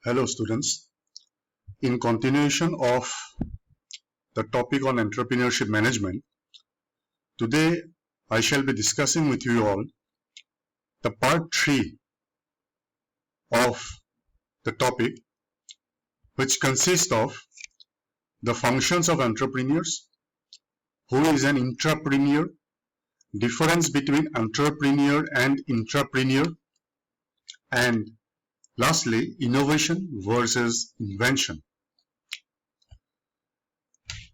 Hello students, in continuation of the topic on entrepreneurship management, today I shall be discussing with you all the part 3 of the topic, which consists of the functions of entrepreneurs, who is an intrapreneur, difference between entrepreneur and intrapreneur, and lastly, innovation versus invention.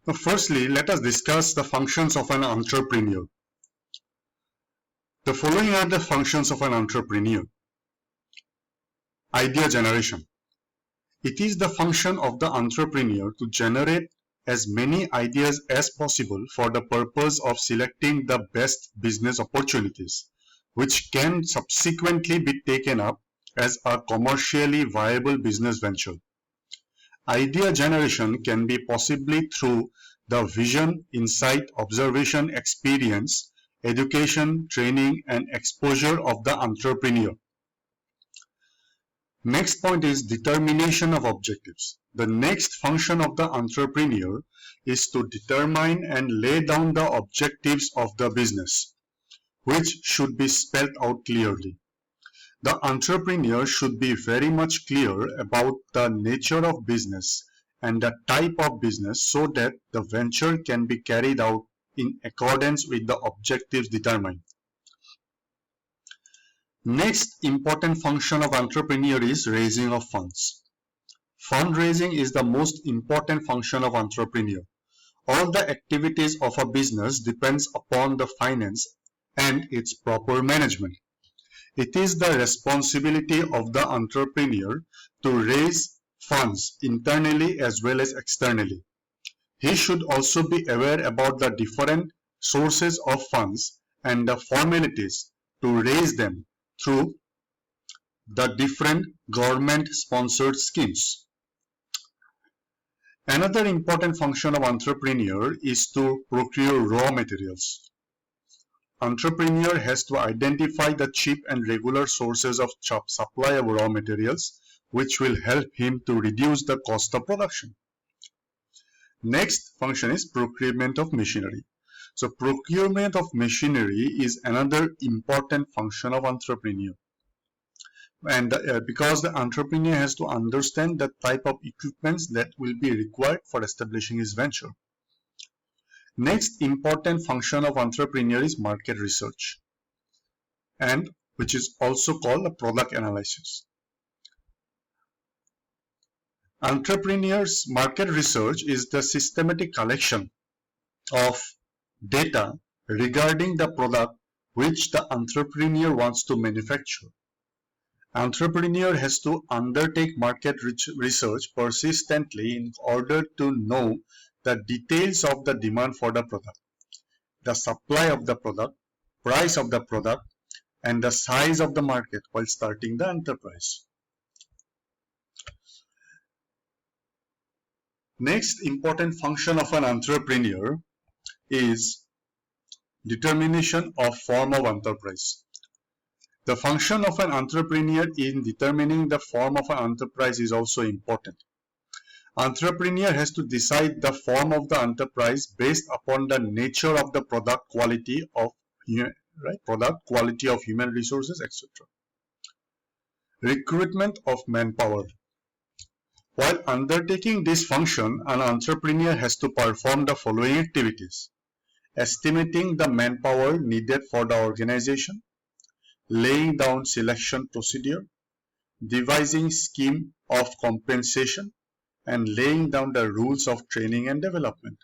Now, firstly, let us discuss the functions of an entrepreneur. The following are the functions of an entrepreneur. Idea generation. It is the function of the entrepreneur to generate as many ideas as possible for the purpose of selecting the best business opportunities, which can subsequently be taken up as a commercially viable business venture. Idea generation can be possibly through the vision, insight, observation, experience, education, training, and exposure of the entrepreneur. Next point is determination of objectives. The next function of the entrepreneur is to determine and lay down the objectives of the business, which should be spelled out clearly. The entrepreneur should be very much clear about the nature of business and the type of business so that the venture can be carried out in accordance with the objectives determined. Next important function of entrepreneur is raising of funds. Fundraising is the most important function of entrepreneur. All the activities of a business depends upon the finance and its proper management. It is the responsibility of the entrepreneur to raise funds internally as well as externally. He should also be aware about the different sources of funds and the formalities to raise them through the different government-sponsored schemes. Another important function of entrepreneur is to procure raw materials. Entrepreneur has to identify the cheap and regular sources of supply of raw materials, which will help him to reduce the cost of production. Next function is procurement of machinery. So procurement of machinery is another important function of entrepreneur. And because the entrepreneur has to understand the type of equipments that will be required for establishing his venture. Next important function of entrepreneur is market research, and which is also called a product analysis. Entrepreneur's market research is the systematic collection of data regarding the product which the entrepreneur wants to manufacture. Entrepreneur has to undertake market research persistently in order to know the details of the demand for the product, the supply of the product, price of the product, and the size of the market while starting the enterprise. Next important function of an entrepreneur is determination of form of enterprise. The function of an entrepreneur in determining the form of an enterprise is also important. Entrepreneur has to decide the form of the enterprise based upon the nature of the product, quality of human resources, etc. Recruitment of manpower. While undertaking this function, an entrepreneur has to perform the following activities: estimating the manpower needed for the organization, laying down selection procedure, devising scheme of compensation, and laying down the rules of training and development.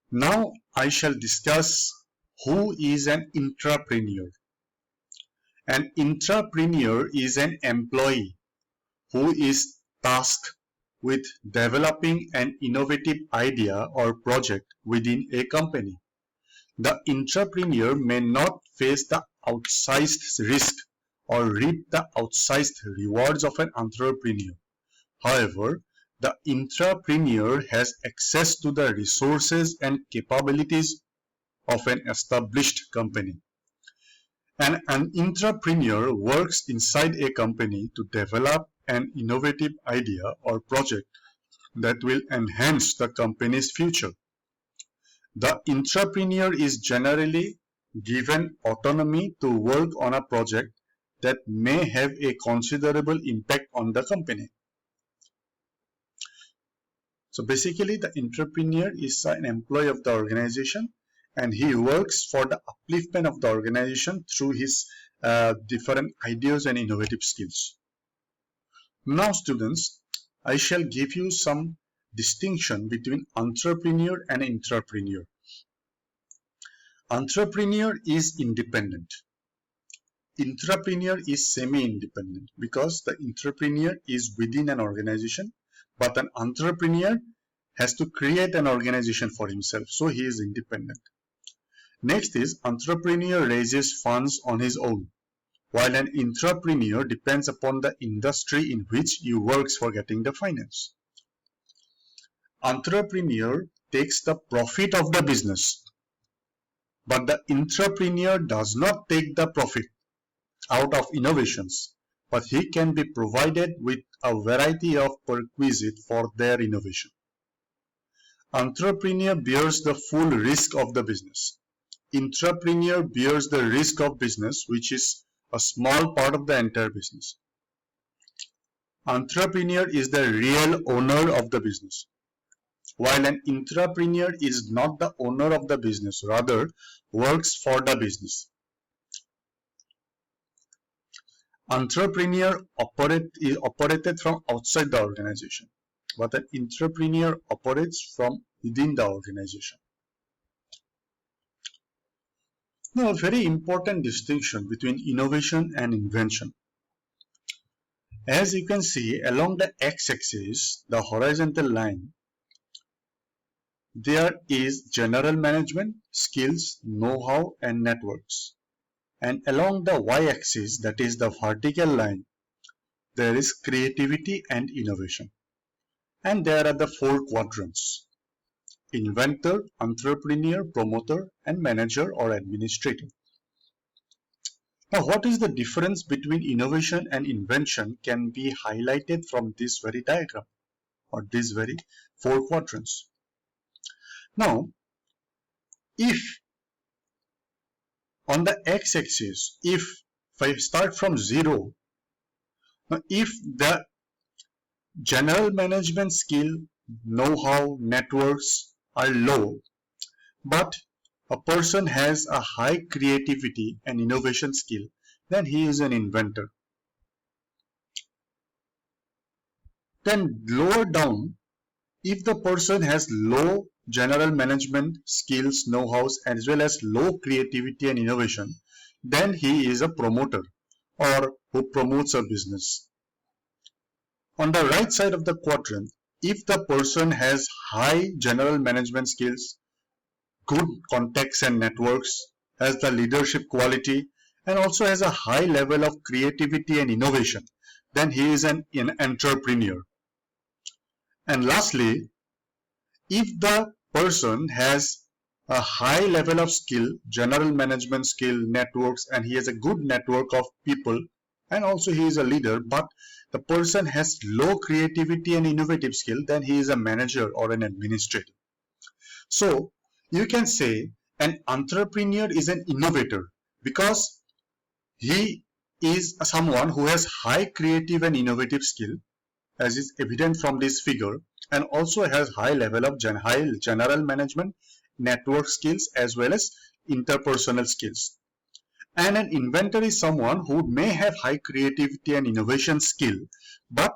Now I shall discuss who is an intrapreneur. An intrapreneur is an employee who is tasked with developing an innovative idea or project within a company. The intrapreneur may not face the outsized risk or reap the outsized rewards of an entrepreneur. However, the intrapreneur has access to the resources and capabilities of an established company. And an entrepreneur works inside a company to develop an innovative idea or project that will enhance the company's future. The entrepreneur is generally given autonomy to work on a project that may have a considerable impact on the company. So basically, the entrepreneur is an employee of the organization, and he works for the upliftment of the organization through his different ideas and innovative skills. Now, students, I shall give you some distinction between entrepreneur and intrapreneur. Entrepreneur is independent. Intrapreneur is semi-independent because the entrepreneur is within an organization, but an entrepreneur has to create an organization for himself, so he is independent. Next is entrepreneur raises funds on his own, while an intrapreneur depends upon the industry in which he works for getting the finance. Entrepreneur takes the profit of the business, but the intrapreneur does not take the profit out of innovations, but he can be provided with a variety of perquisite for their innovation. Entrepreneur bears the full risk of the business. Intrapreneur bears the risk of business, which is a small part of the entire business. Entrepreneur is the real owner of the business, while an intrapreneur is not the owner of the business, rather works for the business. Entrepreneur is operated from outside the organization, but an intrapreneur operates from within the organization. Now, a very important distinction between innovation and invention. As you can see, along the x-axis, the horizontal line, there is general management, skills, know-how, and networks. And along the y-axis, that is the vertical line, there is creativity and innovation. And there are the four quadrants: inventor, entrepreneur, promoter, and manager or administrator. Now, what is the difference between innovation and invention can be highlighted from this very diagram or these very four quadrants. Now, if on the x-axis, if I start from 0, now if the general management skill, know-how, networks are low, but a person has a high creativity and innovation skill, then he is an inventor. Then lower down, if the person has low general management skills, know-hows, as well as low creativity and innovation, then he is a promoter or who promotes a business. On the right side of the quadrant, if the person has high general management skills, good contacts and networks, has the leadership quality, and also has a high level of creativity and innovation, then he is an entrepreneur. And lastly, if the person has a high level of skill, general management skill, networks, and he has a good network of people, and also he is a leader, but the person has low creativity and innovative skill, then he is a manager or an administrator. So you can say an entrepreneur is an innovator because he is someone who has high creative and innovative skill, as is evident from this figure, and also has high level of general management, network skills, as well as interpersonal skills. And an inventor is someone who may have high creativity and innovation skill, but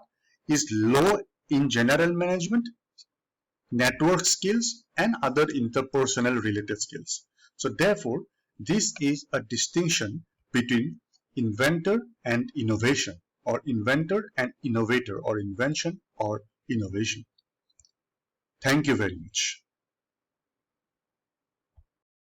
is low in general management, network skills, and other interpersonal related skills. So therefore, this is a distinction between inventor and innovation, or inventor and innovator, or invention or innovation. Thank you very much.